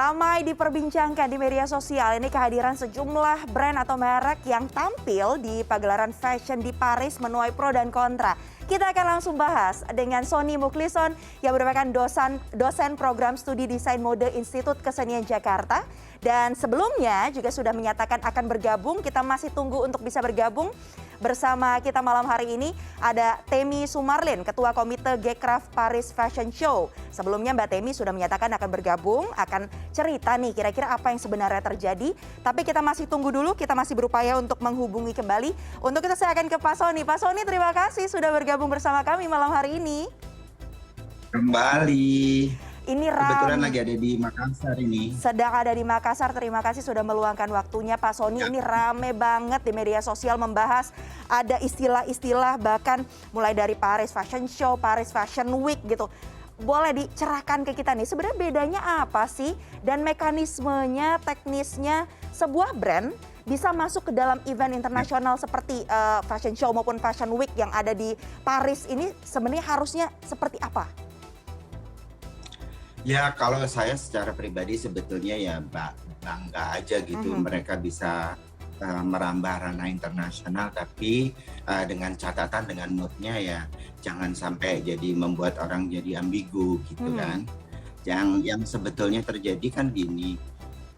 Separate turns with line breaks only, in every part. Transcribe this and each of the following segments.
Ramai diperbincangkan di media sosial ini kehadiran sejumlah brand atau merek yang tampil di pagelaran fashion di Paris menuai pro dan kontra. Kita akan langsung bahas dengan Sony Mukhlison yang merupakan dosen program studi desain mode Institut Kesenian Jakarta. Dan sebelumnya juga sudah menyatakan akan bergabung, kita masih tunggu untuk bisa bergabung. Bersama kita malam hari ini ada Temi Sumarlin, Ketua Komite Gcraft Paris Fashion Show. Sebelumnya Mbak Temi sudah menyatakan akan bergabung, akan cerita nih kira-kira apa yang sebenarnya terjadi. Tapi kita masih tunggu dulu, kita masih berupaya untuk menghubungi kembali. Untuk itu saya akan ke Pak Sony. Pak Sony, terima kasih sudah bergabung bersama kami malam hari ini.
Kembali.
Ini
Kebetulan lagi ada di Makassar ini.
Sedang ada di Makassar, terima kasih sudah meluangkan waktunya Pak Sony. Ini rame banget di media sosial membahas ada istilah-istilah bahkan mulai dari Paris Fashion Show, Paris Fashion Week gitu. Boleh dicerahkan ke kita nih, sebenarnya bedanya apa sih? Dan mekanismenya, teknisnya sebuah brand bisa masuk ke dalam event internasional seperti Fashion Show maupun Fashion Week yang ada di Paris ini sebenarnya harusnya seperti apa?
Ya kalau saya secara pribadi sebetulnya ya bangga aja gitu mereka bisa merambah ranah internasional, tapi dengan catatan, dengan moodnya ya jangan sampai jadi membuat orang jadi ambigu gitu kan. Yang sebetulnya terjadi kan gini,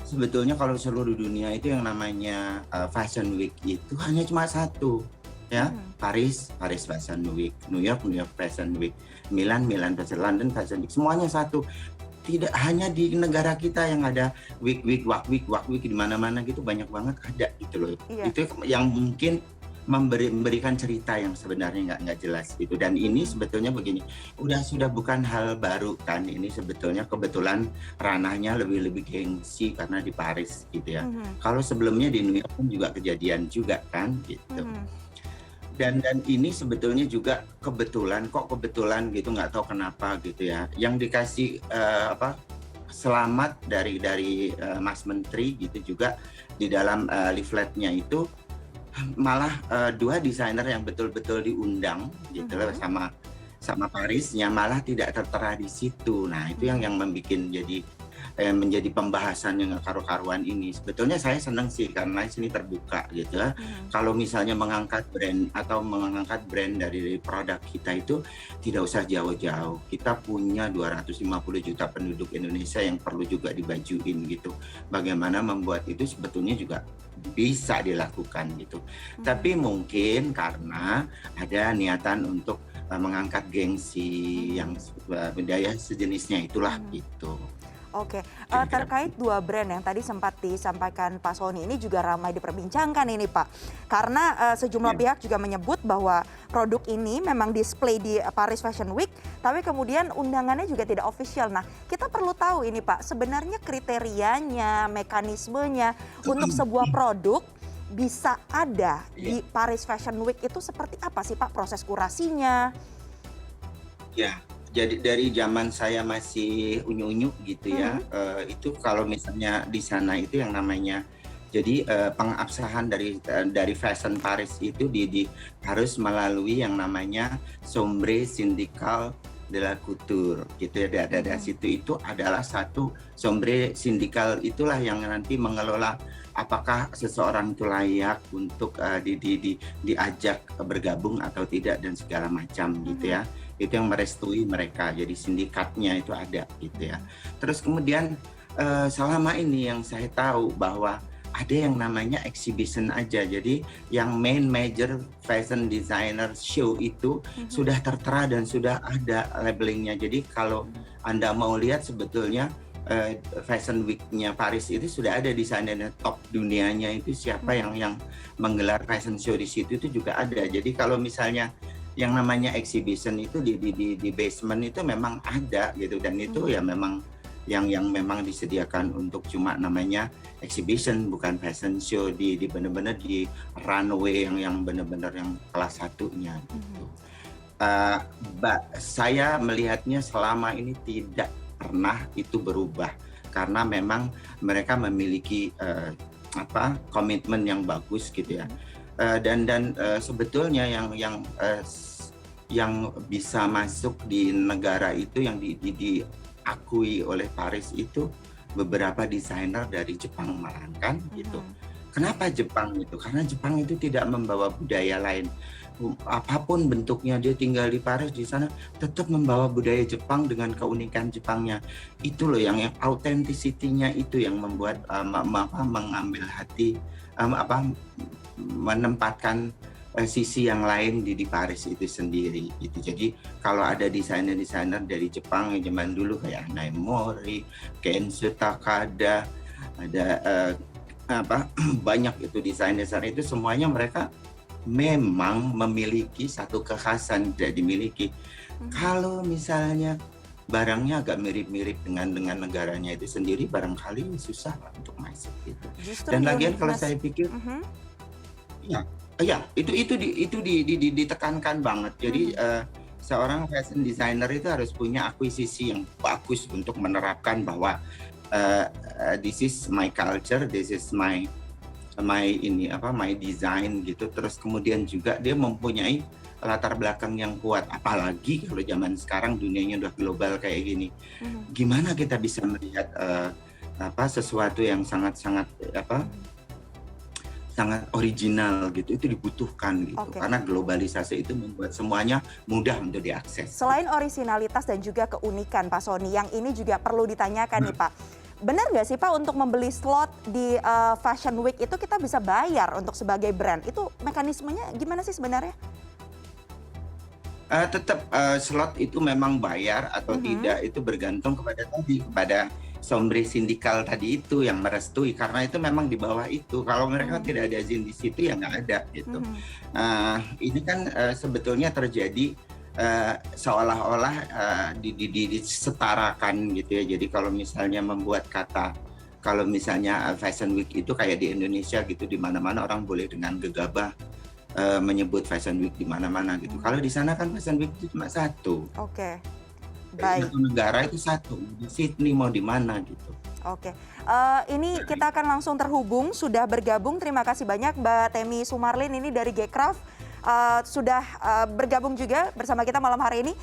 sebetulnya kalau seluruh dunia itu yang namanya Fashion Week itu hanya cuma satu ya, Paris Fashion Week, New York Fashion Week, Milan Fashion, London Fashion Week, semuanya satu. Tidak hanya di negara kita yang ada week di mana-mana gitu, banyak banget ada gitu loh.
Iya.
Itu yang mungkin memberikan cerita yang sebenarnya nggak jelas gitu. Dan ini sebetulnya begini, sudah bukan hal baru kan, ini sebetulnya kebetulan ranahnya lebih gengsi karena di Paris gitu ya. Kalau sebelumnya di New York pun juga kejadian juga kan gitu. Dan ini sebetulnya juga kebetulan gitu, nggak tahu kenapa gitu ya, yang dikasih selamat dari Mas Menteri gitu juga di dalam leafletnya itu malah dua desainer yang betul-betul diundang gitu loh sama Parisnya malah tidak tertera di situ. Nah itu yang membuat menjadi pembahasan yang karu-karuan ini. Sebetulnya saya senang sih karena sini terbuka gitu ya. Kalau misalnya mengangkat brand dari produk kita itu tidak usah jauh-jauh. Kita punya 250 juta penduduk Indonesia yang perlu juga dibajuin gitu. Bagaimana membuat itu sebetulnya juga bisa dilakukan gitu. Tapi mungkin karena ada niatan untuk mengangkat gengsi yang budaya sejenisnya itulah gitu.
Oke, terkait dua brand yang tadi sempat disampaikan Pak Sony ini juga ramai diperbincangkan ini Pak. Karena sejumlah pihak juga menyebut bahwa produk ini memang display di Paris Fashion Week, tapi kemudian undangannya juga tidak official. Nah, kita perlu tahu ini Pak, sebenarnya kriterianya, mekanismenya untuk sebuah produk bisa ada di Paris Fashion Week itu seperti apa sih Pak proses kurasinya?
Ya. Jadi dari zaman saya masih unyu-unyu gitu ya, itu kalau misalnya di sana itu yang namanya, jadi pengabsahan dari fashion Paris itu harus melalui yang namanya Sombre Syndical de la Couture gitu ya. Dari situ itu adalah satu Sombre Syndical, itulah yang nanti mengelola apakah seseorang itu layak untuk diajak bergabung atau tidak dan segala macam gitu ya. Itu yang merestui mereka, jadi sindikatnya itu ada gitu ya. Terus kemudian selama ini yang saya tahu bahwa ada yang namanya exhibition aja, jadi yang main major fashion designer show itu sudah tertera dan sudah ada labelingnya. Jadi kalau Anda mau lihat sebetulnya Fashion Week-nya Paris itu sudah ada desainernya top dunianya itu siapa yang menggelar fashion show di situ itu juga ada. Jadi kalau misalnya yang namanya exhibition itu di basement itu memang ada gitu, dan itu ya memang yang memang disediakan untuk cuma namanya exhibition, bukan fashion show di benar-benar di runway yang benar-benar yang kelas satunya gitu. Saya melihatnya selama ini tidak pernah itu berubah karena memang mereka memiliki komitmen yang bagus gitu ya. Dan sebetulnya yang bisa masuk di negara itu yang diakui oleh Paris itu beberapa desainer dari Jepang malahan kan gitu.
Mhm.
Kenapa Jepang itu? Karena Jepang itu tidak membawa budaya lain. Apapun bentuknya, dia tinggal di Paris di sana tetap membawa budaya Jepang dengan keunikan Jepangnya. Itu loh yang authenticity-nya itu yang membuat mengambil hati, menempatkan sisi yang lain di Paris itu sendiri gitu. Jadi kalau ada desainer-desainer dari Jepang yang zaman dulu kayak Hanai Mori, Kenzo Takada, ada banyak itu desainer-desainer itu, semuanya mereka memang memiliki satu kekhasan tidak dimiliki. Kalau misalnya barangnya agak mirip-mirip dengan negaranya itu sendiri, barangkali susah lah untuk masuk gitu.
Justru
Dan lagian kalau
uniqueness.
saya pikir,
Mhm.
ya, ya itu ditekankan banget. Jadi seorang fashion designer itu harus punya akuisisi yang bagus untuk menerapkan bahwa this is my culture, this is my design gitu. Terus kemudian juga dia mempunyai latar belakang yang kuat, apalagi kalau zaman sekarang dunianya udah global kayak gini. Gimana kita bisa melihat sesuatu yang sangat original gitu, itu dibutuhkan gitu.
Oke.
Karena globalisasi itu membuat semuanya mudah untuk diakses.
Selain orisinalitas dan juga keunikan Pak Sony, yang ini juga perlu ditanyakan nih Pak. Benar nggak sih Pak untuk membeli slot di Fashion Week itu kita bisa bayar untuk sebagai brand? Itu mekanismenya gimana sih sebenarnya?
Tetap slot itu memang bayar atau tidak itu bergantung kepada sombre sindikal tadi itu yang merestui, karena itu memang di bawah itu. Kalau mereka tidak ada izin di situ ya nggak ada gitu. Ini kan sebetulnya terjadi seolah-olah disetarakan gitu ya. Jadi kalau misalnya membuat kata, kalau misalnya Fashion Week itu kayak di Indonesia gitu, di mana-mana orang boleh dengan gegabah menyebut Fashion Week di mana-mana gitu. Kalau di sana kan Fashion Week itu cuma satu.
Oke,
Dari
baik.
satu negara itu satu, di Sydney mau di mana gitu.
Oke, ini kita akan langsung terhubung, sudah bergabung. Terima kasih banyak Mbak Temi Sumarlin ini dari Gcraft, sudah bergabung juga bersama kita malam hari ini.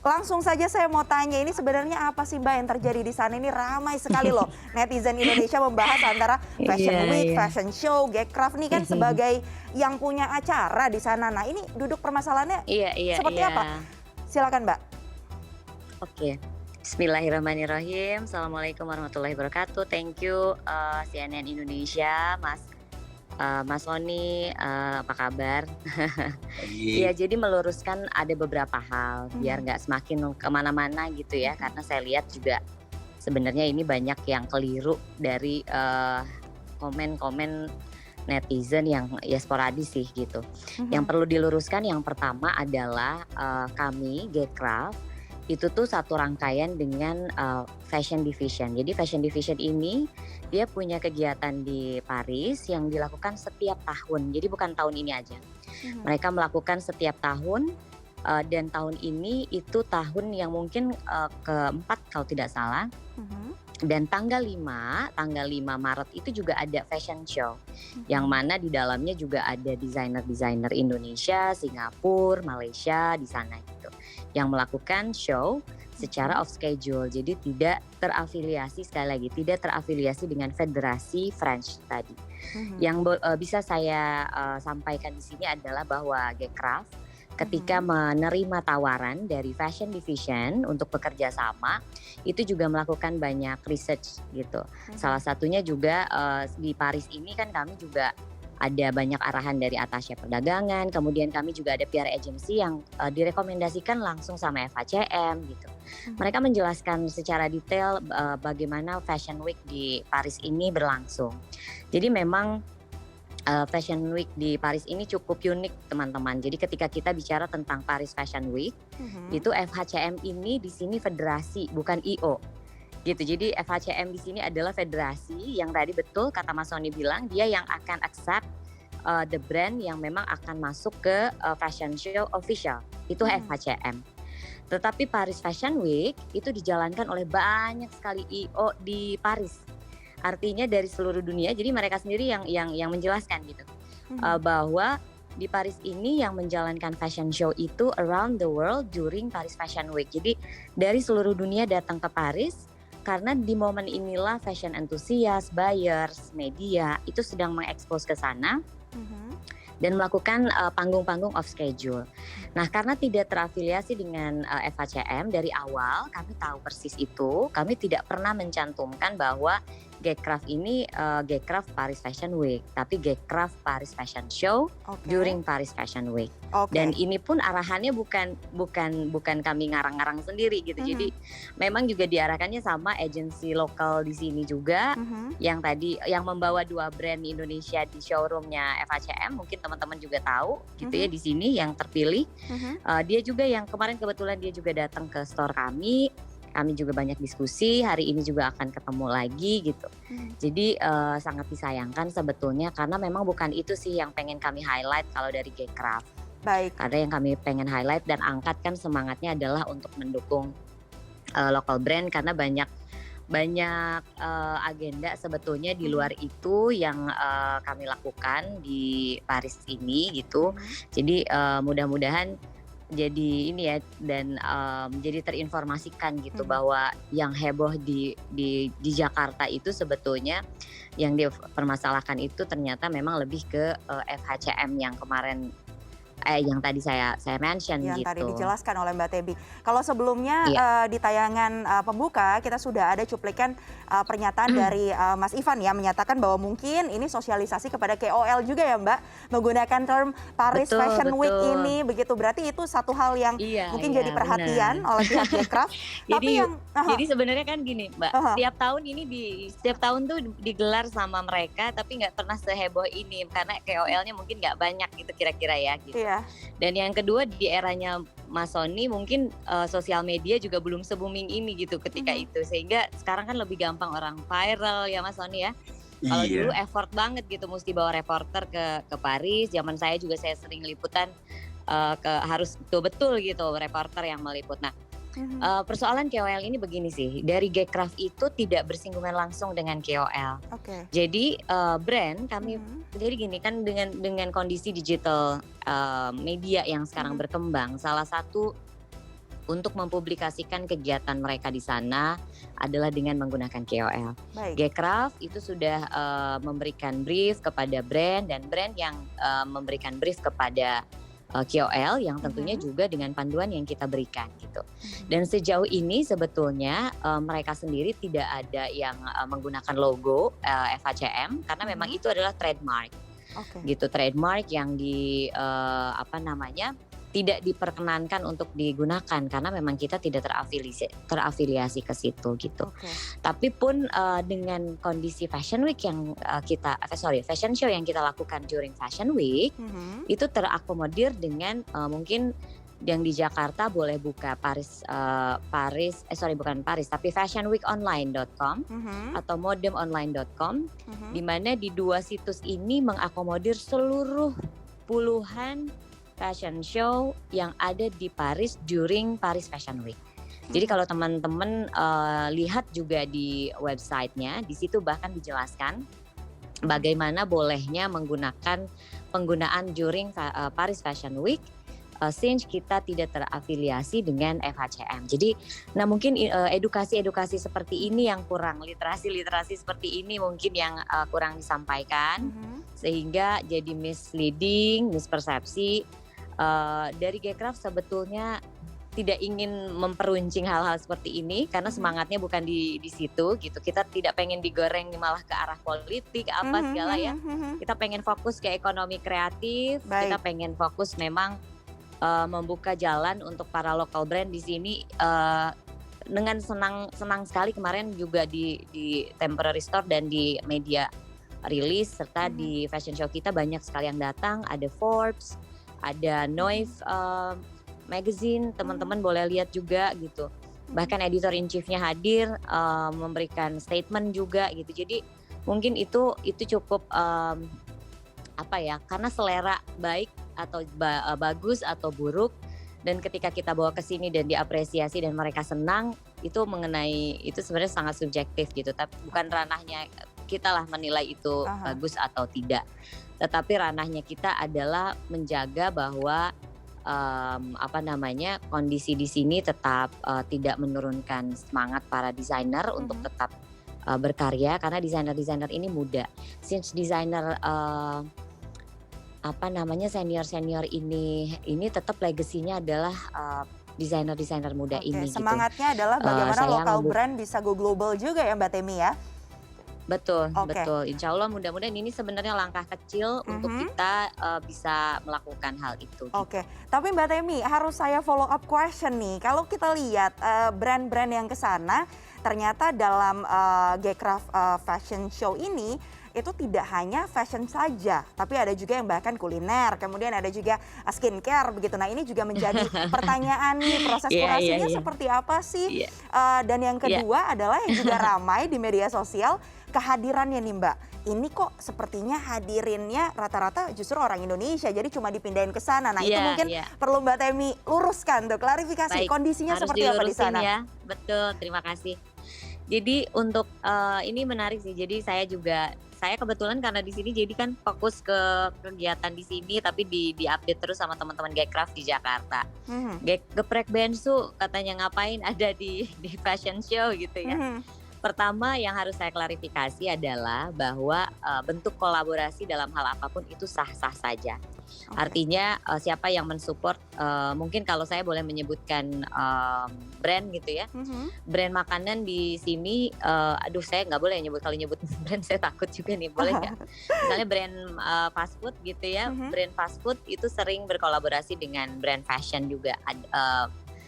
Langsung saja saya mau tanya, ini sebenarnya apa sih Mbak yang terjadi di sana? Ini ramai sekali loh netizen Indonesia membahas antara Fashion Week, Fashion Show, Gcraft nih kan sebagai yang punya acara di sana. Nah ini duduk permasalahannya seperti apa? Silakan Mbak.
Oke. Bismillahirrahmanirrahim. Assalamualaikum warahmatullahi wabarakatuh. Thank you CNN Indonesia, Mas Sony, apa kabar? Iya, jadi meluruskan ada beberapa hal biar nggak semakin kemana-mana gitu ya, karena saya lihat juga sebenarnya ini banyak yang keliru dari komen-komen netizen yang ya sporadis sih gitu. Yang perlu diluruskan yang pertama adalah kami Gcraft itu tuh satu rangkaian dengan Fashion Division. Jadi Fashion Division ini dia punya kegiatan di Paris yang dilakukan setiap tahun. Jadi bukan tahun ini aja. Mereka melakukan setiap tahun dan tahun ini itu tahun yang mungkin keempat kalau tidak salah. Dan tanggal 5 Maret itu juga ada fashion show. Yang mana di dalamnya juga ada desainer-desainer Indonesia, Singapura, Malaysia di sana gitu. Yang melakukan show secara off schedule. Jadi tidak terafiliasi, sekali lagi tidak terafiliasi dengan Federasi French tadi. Yang bisa saya sampaikan di sini adalah bahwa Gcraft ketika menerima tawaran dari Fashion Division untuk bekerja sama, itu juga melakukan banyak research gitu. Salah satunya juga di Paris ini kan kami juga ada banyak arahan dari atasnya perdagangan, kemudian kami juga ada PR agency yang direkomendasikan langsung sama FHCM gitu. Mereka menjelaskan secara detail bagaimana Fashion Week di Paris ini berlangsung. Jadi memang Fashion Week di Paris ini cukup unik teman-teman. Jadi ketika kita bicara tentang Paris Fashion Week, itu FHCM ini di sini federasi bukan IO. Gitu. Jadi FHCM di sini adalah federasi yang tadi betul kata Mas Sony bilang dia yang akan accept the brand yang memang akan masuk ke fashion show official. Itu FHCM. Tetapi Paris Fashion Week itu dijalankan oleh banyak sekali IO di Paris. Artinya dari seluruh dunia, jadi mereka sendiri yang menjelaskan gitu bahwa di Paris ini yang menjalankan fashion show itu around the world during Paris Fashion Week. Jadi dari seluruh dunia datang ke Paris karena di momen inilah fashion enthusiast, buyers, media itu sedang mengekspos ke sana
Mhm.
dan melakukan panggung-panggung off schedule. Nah, karena tidak terafiliasi dengan FHCM dari awal, kami tahu persis itu. Kami tidak pernah mencantumkan bahwa Gecraft ini Gecraft Paris Fashion Week, tapi Gecraft Paris Fashion Show
Oke.
during Paris Fashion Week.
Oke.
Dan ini pun arahannya bukan kami ngarang-ngarang sendiri gitu.
Mhm.
Jadi memang juga diarahkannya sama agensi lokal di sini juga
Mhm.
yang membawa 2 brand Indonesia di showroomnya FHCM. Mungkin teman-teman juga tahu gitu ya di sini yang terpilih.
Mhm.
Dia juga yang kemarin kebetulan dia juga datang ke store kami. Kami juga banyak diskusi, hari ini juga akan ketemu lagi gitu.
Mhm.
Jadi sangat disayangkan sebetulnya karena memang bukan itu sih yang pengen kami highlight kalau dari Gecraft.
Baik.
Karena yang kami pengen highlight dan angkatkan semangatnya adalah untuk mendukung local brand karena banyak agenda sebetulnya di luar itu yang kami lakukan di Paris ini gitu. Jadi mudah-mudahan jadi ini ya dan jadi terinformasikan gitu bahwa yang heboh di Jakarta itu sebetulnya yang dipermasalahkan itu ternyata memang lebih ke FHCM yang kemarin yang tadi saya mention
Yang
gitu.
tadi dijelaskan oleh Mbak Tebi. Kalau sebelumnya di tayangan pembuka kita sudah ada cuplikan pernyataan dari Mas Ivan ya menyatakan bahwa mungkin ini sosialisasi kepada KOL juga ya Mbak menggunakan term Paris
Betul,
Fashion Week
betul.
ini begitu berarti itu satu hal yang mungkin
Iya,
jadi perhatian
benar.
oleh pihak Gecraft. Tapi yang
Jadi sebenarnya kan gini Mbak,
Aha.
setiap tahun tuh digelar sama mereka tapi nggak pernah seheboh ini karena KOL-nya mungkin nggak banyak gitu kira-kira ya gitu.
Iya.
Dan yang kedua di eranya Mas Sony mungkin sosial media juga belum se-booming ini gitu ketika itu sehingga sekarang kan lebih gampang orang viral ya Mas Sony ya. Kalau dulu effort banget gitu mesti bawa reporter ke Paris. Zaman saya juga saya sering liputan harus betul-betul gitu reporter yang meliput. Nah, persoalan KOL ini begini sih, dari Gecraft itu tidak bersinggungan langsung dengan KOL.
Oke.
Jadi brand kami, jadi gini kan dengan kondisi digital media yang sekarang berkembang, salah satu untuk mempublikasikan kegiatan mereka di sana adalah dengan menggunakan KOL.
Baik.
Gecraft itu sudah memberikan brief kepada brand dan brand yang memberikan brief kepada KOL yang tentunya juga dengan panduan yang kita berikan gitu. Dan sejauh ini sebetulnya mereka sendiri tidak ada yang menggunakan logo FHCM karena memang itu adalah trademark.
Oke.
Gitu, trademark yang tidak diperkenankan untuk digunakan karena memang kita tidak terafiliasi ke situ gitu.
Oke.
Tapi pun dengan kondisi Fashion Week yang Fashion Show yang kita lakukan during Fashion Week itu terakomodir dengan mungkin yang di Jakarta boleh buka fashionweekonline.com atau modemonline.com di mana di 2 situs ini mengakomodir seluruh puluhan fashion show yang ada di Paris during Paris Fashion Week. Jadi kalau teman-teman lihat juga di websitenya, di situ bahkan dijelaskan bagaimana bolehnya penggunaan during Paris Fashion Week since kita tidak terafiliasi dengan FHCM. Jadi, nah mungkin edukasi-edukasi seperti ini yang kurang, literasi seperti ini mungkin yang kurang disampaikan sehingga jadi misleading, mispersepsi. Dari Gecraft sebetulnya tidak ingin memperuncing hal-hal seperti ini karena semangatnya bukan di situ gitu. Kita tidak pengen digoreng malah ke arah politik apa segala ya. Kita pengen fokus ke ekonomi kreatif.
Baik.
Kita pengen fokus memang membuka jalan untuk para local brand di sini. Dengan senang sekali kemarin juga di temporary store dan di media rilis serta di fashion show kita banyak sekali yang datang. Ada Forbes, ada Noise magazine, teman-teman boleh lihat juga gitu. Bahkan editor in chief-nya hadir memberikan statement juga gitu. Jadi mungkin itu cukup karena selera baik atau bagus atau buruk dan ketika kita bawa ke sini dan diapresiasi dan mereka senang itu sebenarnya sangat subjektif gitu. Tapi bukan ranahnya kita lah menilai itu bagus atau tidak. Tetapi ranahnya kita adalah menjaga bahwa apa namanya, kondisi di sini tetap tidak menurunkan semangat para desainer untuk
Mhm.
tetap berkarya karena desainer-desainer ini muda. Since desainer apa namanya, senior-senior ini tetap legasinya adalah desainer-desainer muda
Oke,
ini gitu.
semangatnya adalah bagaimana
Saya
lokal brand bisa go global juga ya Mbak Temi ya?
betul,
Oke.
betul. Insya Allah mudah-mudahan ini sebenarnya langkah kecil untuk
Mhm.
kita bisa melakukan hal itu. Gitu.
Oke, tapi Mbak Temi harus saya follow up question nih. Kalau kita lihat brand-brand yang ke sana, ternyata dalam Gcraft Fashion Show ini itu tidak hanya fashion saja, tapi ada juga yang bahkan kuliner, kemudian ada juga skincare begitu. Nah ini juga menjadi pertanyaan nih, proses
Iya, iya,
kurasinya
iya.
seperti apa sih?
Iya,
Dan yang
iya.
kedua adalah yang juga ramai di media sosial kehadirannya nih Mbak. Ini kok sepertinya hadirinnya rata-rata justru orang Indonesia, jadi cuma dipindahin ke sana. Nah itu
Iya,
mungkin
iya.
perlu Mbak Temi luruskan tuh, klarifikasi
Baik,
kondisinya
harus
seperti apa di
dilurusin
sana?
ya. Betul, terima kasih. Jadi untuk ini menarik sih. Jadi saya kebetulan karena di sini jadi kan fokus ke kegiatan di sini tapi di-update terus sama teman-teman Gcraft di Jakarta.
Mhm,
Geprek Bensu katanya ngapain ada di fashion show gitu ya.
mhm,
Pertama yang harus saya klarifikasi adalah bahwa bentuk kolaborasi dalam hal apapun itu sah-sah saja.
oke.
Artinya siapa yang mensupport mungkin kalau saya boleh menyebutkan brand gitu ya.
Mhm,
Brand makanan di sini aduh saya nggak boleh nyebut, kalau nyebut brand saya takut juga nih, boleh nggak? Misalnya brand fast food gitu ya.
mhm,
Brand fast food itu sering berkolaborasi dengan brand fashion juga.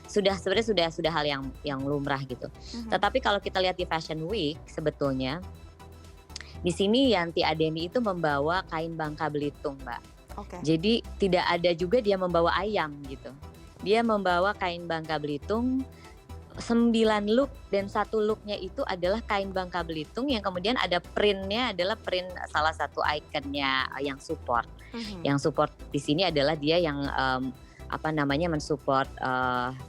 Sebenarnya sudah hal yang lumrah gitu.
mhm.
Tetapi kalau kita lihat di Fashion Week sebetulnya di sini Yanti Adeni itu membawa kain Bangka Belitung, Mbak.
Oke.
Jadi tidak ada juga dia membawa ayam gitu. Dia membawa kain Bangka Belitung 9 look dan satu looknya itu adalah kain Bangka Belitung yang kemudian ada printnya adalah print salah satu ikonnya yang support.
Mhm,
Yang support di sini adalah dia yang apa namanya mensupport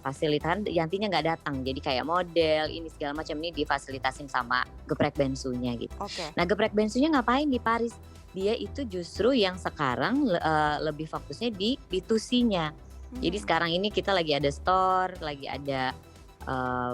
fasilitasan Yantinya nggak datang, jadi kayak model ini segala macam ini difasilitasin sama Geprek Bensunya gitu.
oke.
Nah Geprek Bensunya ngapain di Paris? Dia itu justru yang sekarang lebih fokusnya di B2C-nya. Jadi
Mhm,
sekarang ini kita lagi ada store, lagi ada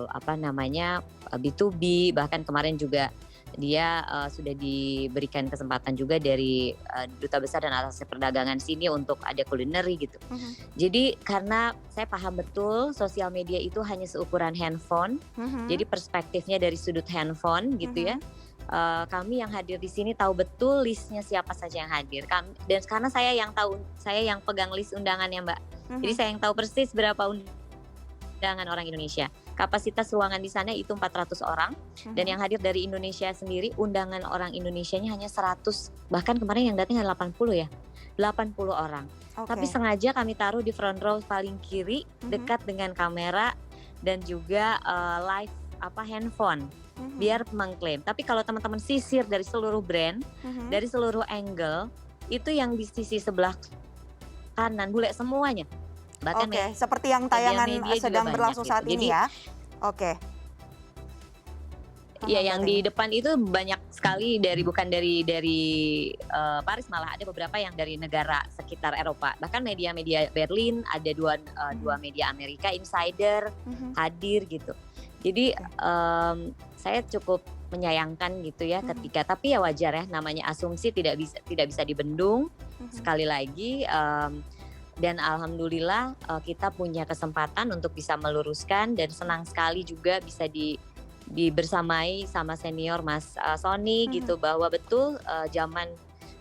apa namanya B2B, bahkan kemarin juga dia sudah diberikan kesempatan juga dari Duta Besar dan Atas Perdagangan sini untuk ada culinary gitu.
mhm,
Jadi karena saya paham betul sosial media itu hanya seukuran handphone,
mhm,
jadi perspektifnya dari sudut handphone gitu ya.
mhm,
Kami yang hadir di sini tahu betul listnya siapa saja yang hadir. Dan karena saya yang pegang list undangannya Mbak. Jadi
mhm.
saya yang tahu persis berapa undangan orang Indonesia. Kapasitas ruangan di sana itu 400 orang dan yang hadir dari Indonesia sendiri undangan orang Indonesianya hanya 100. Bahkan kemarin yang datang ada 80 ya. 80 orang. Tapi
Oke.
sengaja kami taruh di front row paling kiri
Mhm,
dekat dengan kamera dan juga live handphone
mhm,
biar mengklaim. Tapi kalau teman-tean sisir dari seluruh brand,
mhm.
dari seluruh angle itu yang di sisi sebelah kanan bule semuanya. Bahkan
Oke, seperti yang tayangan
media juga
sedang
banyak
berlangsung
gitu.
saat
Jadi
ini ya? Oke.
ya
Paham,
yang
Mbak
di
Temi.
depan itu banyak sekali bukan dari Paris, malah ada beberapa yang dari negara sekitar Eropa. Bahkan media-media Berlin, ada dua media Amerika Insider
Mhm,
hadir gitu. Jadi saya cukup menyayangkan gitu ya
mhm,
ketika, tapi ya wajar ya, namanya asumsi tidak bisa dibendung.
mhm,
Sekali lagi dan alhamdulillah kita punya kesempatan untuk bisa meluruskan dan senang sekali juga bisa dibersamai sama senior Mas Sony
mhm,
gitu, bahwa betul zaman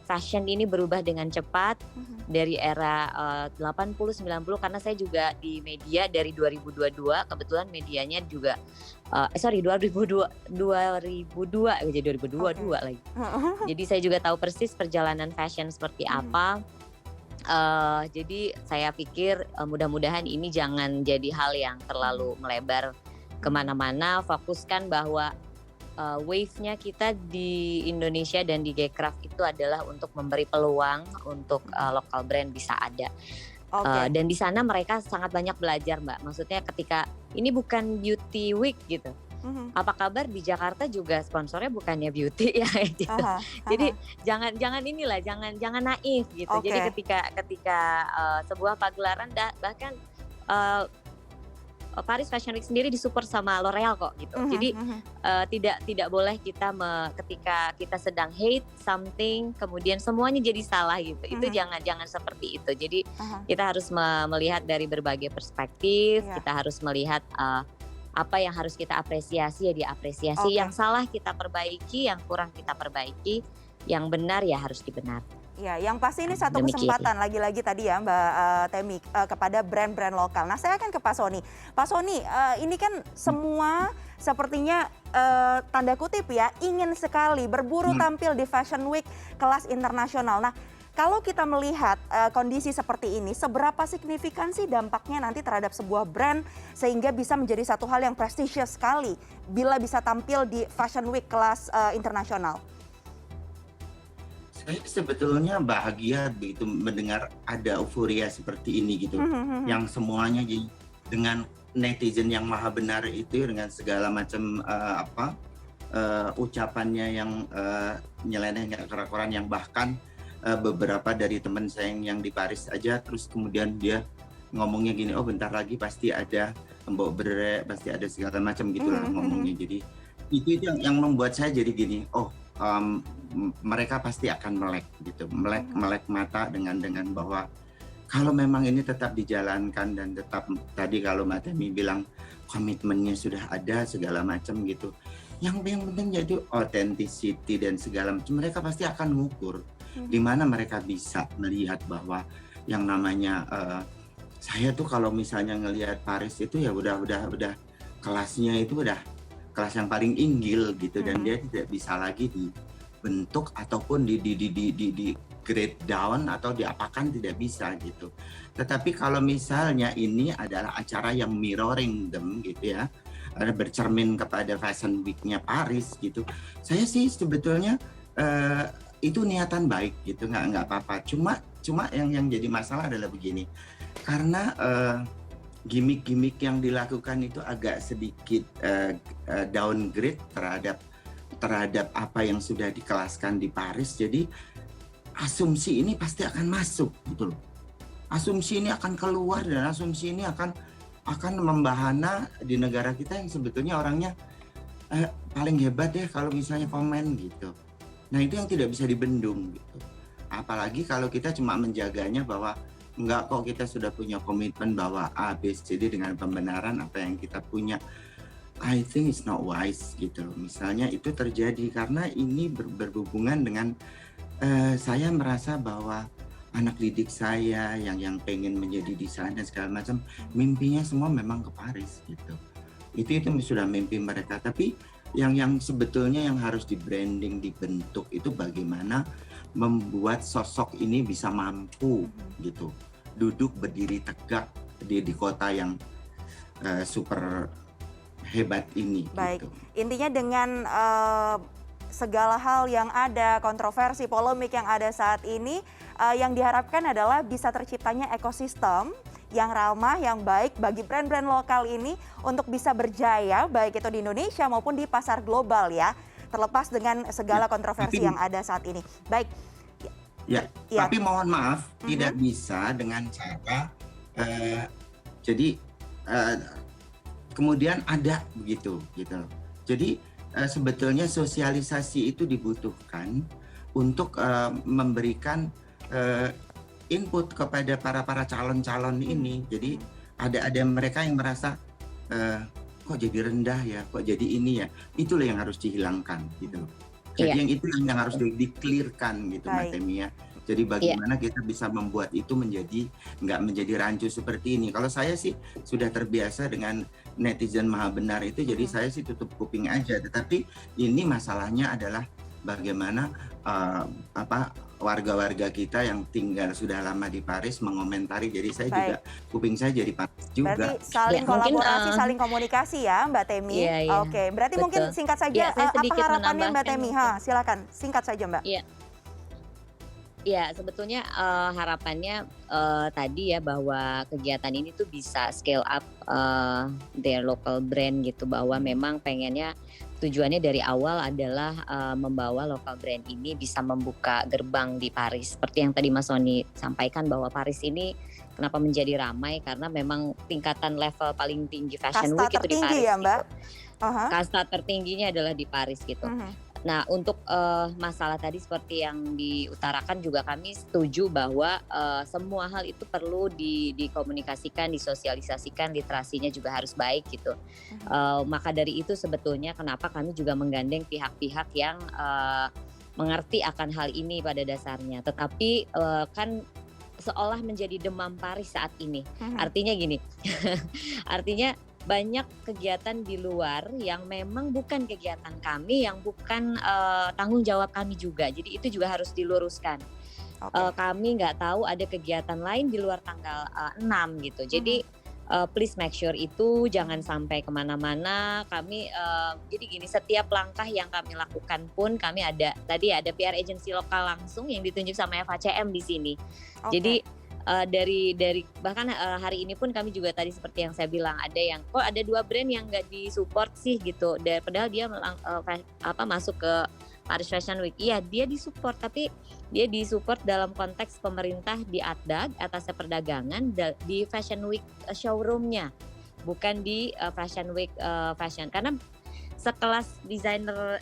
fashion ini berubah dengan cepat
mhm.
dari era 80 90, karena saya juga di media dari 2022, kebetulan medianya juga 2002 jadi 2022
Oke.
lagi. Jadi saya juga tahu persis perjalanan fashion seperti
Mhm,
apa. Jadi saya pikir mudah-mudahan ini jangan jadi hal yang terlalu melebar kemana-mana. Fokuskan bahwa wave-nya kita di Indonesia dan di Gcraft itu adalah untuk memberi peluang untuk lokal brand bisa ada.
Oke.
Dan di sana mereka sangat banyak belajar Mbak. Maksudnya ketika ini bukan beauty week gitu.
Mhm.
apa kabar di Jakarta juga sponsornya bukannya beauty ya gitu.
Aha,
Jadi
aha.
jangan inilah, jangan naif gitu. Jadi
Oke.
ketika sebuah pagelaran bahkan eh, Paris Fashion Week sendiri disupport sama L'Oreal kok gitu.
Mhm,
Jadi
mhm.
tidak boleh kita ketika kita sedang hate something kemudian semuanya jadi salah gitu. Itu
Mhm.
jangan seperti itu. Jadi
Aha.
kita harus melihat dari berbagai perspektif,
Iya.
kita harus melihat apa yang harus kita apresiasi ya diapresiasi,
Oke.
yang salah kita perbaiki, yang kurang kita perbaiki, yang benar ya harus dibenarkan.
Ya, yang pasti ini satu
Demikian.
kesempatan lagi-lagi tadi ya Mbak Temi kepada brand-brand lokal. Nah, saya akan ke Pak Sony. Pak Sony, ini kan semua sepertinya tanda kutip ya ingin sekali berburu tampil di Fashion Week kelas internasional. Nah, kalau kita melihat kondisi seperti ini, seberapa signifikan sih dampaknya nanti terhadap sebuah brand sehingga bisa menjadi satu hal yang prestisius sekali bila bisa tampil di Fashion Week kelas internasional?
Saya sebetulnya bahagia begitu mendengar ada euforia seperti ini gitu,
Mhm, mhm.
yang semuanya jadi dengan netizen yang maha benar itu dengan segala macam ucapannya yang nyeleneh nggak kerak-keran, yang bahkan beberapa dari teman saya yang di Paris aja terus kemudian dia ngomongnya gini, oh bentar lagi pasti ada mbok bere, pasti ada segala macam gitulah
Mhm, mhm.
ngomongnya. Jadi itu yang membuat saya jadi gini, oh mereka pasti akan melek gitu, melek mata dengan bahwa kalau memang ini tetap dijalankan dan tetap tadi kalau Mbak Temi bilang komitmennya sudah ada segala macam gitu. Yang penting jadi authenticity dan segala macam, mereka pasti akan mengukur di mana mereka bisa melihat bahwa yang namanya saya tuh kalau misalnya ngelihat Paris itu ya udah kelasnya itu udah kelas yang paling inggil gitu, dan dia tidak bisa lagi dibentuk ataupun di grade down atau diapakan, tidak bisa gitu. Tetapi kalau misalnya ini adalah acara yang mirroring them gitu ya, bercermin kepada Fashion Week-nya Paris gitu, saya sih sebetulnya itu niatan baik gitu, nggak apa-apa. Cuma yang jadi masalah adalah begini, karena gimmick-gimmick yang dilakukan itu agak sedikit downgrade terhadap apa yang sudah dikelaskan di Paris. Jadi asumsi ini pasti akan masuk gitu loh. Asumsi ini akan keluar dan asumsi ini akan membahana di negara kita yang sebetulnya orangnya paling hebat ya kalau misalnya komen gitu. Nah itu yang tidak bisa dibendung gitu. Apalagi kalau kita cuma menjaganya bahwa enggak kok, kita sudah punya komitmen bahwa A, B, C, D dengan pembenaran apa yang kita punya. I think it's not wise gitu loh. Misalnya itu terjadi karena ini berhubungan dengan saya merasa bahwa anak didik saya yang pengen menjadi desainer dan segala macam, mimpinya semua memang ke Paris gitu. Itu sudah mimpi mereka. Tapi yang sebetulnya yang harus di branding, dibentuk itu bagaimana membuat sosok ini bisa mampu gitu duduk berdiri tegak di kota yang super hebat ini.
Baik,
gitu.
intinya dengan segala hal yang ada, kontroversi, polemik yang ada saat ini, yang diharapkan adalah bisa terciptanya ekosistem yang ramah, yang baik bagi brand-brand lokal ini untuk bisa berjaya, baik itu di Indonesia maupun di pasar global ya, terlepas dengan segala kontroversi yang ada saat ini. Baik.
Ya,
Ya.
tapi mohon maaf tidak bisa dengan cara jadi kemudian ada begitu gitu. Jadi sebetulnya sosialisasi itu dibutuhkan untuk memberikan input kepada para calon-calon ini. Jadi ada mereka yang merasa kok jadi rendah ya, kok jadi ini ya. Itulah yang harus dihilangkan gitu. Jadi yang itu yang harus di-clearkan gitu Mbak Temi ya. Jadi bagaimana kita bisa membuat itu nggak menjadi rancu seperti ini. Kalau saya sih sudah terbiasa dengan netizen maha benar itu, jadi saya sih tutup kuping aja. Tetapi ini masalahnya adalah bagaimana warga-warga kita yang tinggal sudah lama di Paris mengomentari. Jadi saya juga kuping saya jadi panas juga.
Berarti saling kolaborasi, saling komunikasi ya Mbak Temi.
Iya.
Oke, berarti
Betul.
mungkin singkat saja
Ya, saya
apa
sedikit
harapannya Mbak
menambahkan
Temi?
mungkin.
Silakan singkat saja Mbak.
Iya. Ya, sebetulnya, harapannya, tadi ya bahwa kegiatan ini tuh bisa scale up, their local brand gitu, bahwa memang pengennya tujuannya dari awal adalah, membawa local brand ini bisa membuka gerbang di Paris. Seperti yang tadi Mas Sony sampaikan bahwa Paris ini kenapa menjadi ramai, karena memang tingkatan level paling tinggi Fashion
Kasta
Week itu di
tertinggi
Paris
ya,
gitu.
Mbak? Aha.
Kasta tertingginya adalah di Paris gitu.
Mhm.
Nah, untuk, masalah tadi seperti yang diutarakan juga kami setuju bahwa, semua hal itu perlu dikomunikasikan, disosialisasikan, literasinya juga harus baik gitu.
Mhm.
Maka dari itu sebetulnya kenapa kami juga menggandeng pihak-pihak yang, mengerti akan hal ini pada dasarnya. Tetapi, kan seolah menjadi demam Paris saat ini.
Mhm.
Artinya gini, artinya banyak kegiatan di luar yang memang bukan kegiatan kami, yang bukan, tanggung jawab kami juga. Jadi itu juga harus diluruskan.
Oke.
Kami nggak tahu ada kegiatan lain di luar tanggal, 6 gitu. Jadi,
Mhm.
please make sure itu jangan sampai kemana-mana. Kami, jadi gini, setiap langkah yang kami lakukan pun kami tadi ada PR agency lokal langsung yang ditunjuk sama FHCM di sini.
Oke.
Jadi, dari bahkan, hari ini pun kami juga tadi seperti yang saya bilang, ada yang, "Kok ada 2 brand yang nggak di-support sih?" Gitu. Padahal dia masuk ke Paris Fashion Week. Iya, dia di-support, tapi dia di-support dalam konteks pemerintah di ATDAG, Atasnya Perdagangan, di Fashion Week, showroom-nya, bukan di, Fashion Week, fashion. Karena sekelas desainer,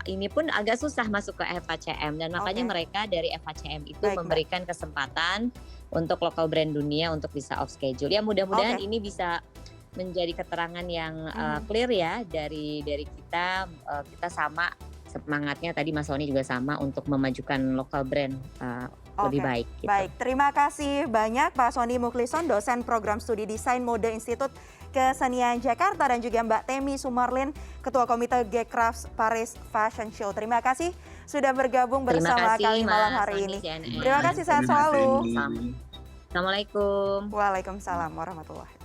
ini pun agak susah masuk ke FHCM, dan makanya
Oke.
mereka dari FHCM itu
Baik, Mbak.
memberikan kesempatan untuk lokal brand dunia untuk bisa off schedule. Ya mudah-mudahan
Oke.
ini bisa menjadi keterangan yang,
Mhm.
clear ya dari kita, kita sama semangatnya, tadi Mas Sony juga sama untuk memajukan lokal brand, lebih
Oke.
baik gitu.
Baik, terima kasih banyak Pak Sony Muklisson, dosen program studi desain mode Institut Kesenian Jakarta, dan juga Mbak Temi Sumarlin, Ketua Komite G-Crafts Paris Fashion Show. Terima kasih sudah bergabung
Terima
bersama
kasih
kami malam
Mas
hari
Sony,
ini.
CNN.
Terima kasih, sehat
Terima
selalu.
kasih.
Assalamualaikum.
Waalaikumsalam warahmatullahi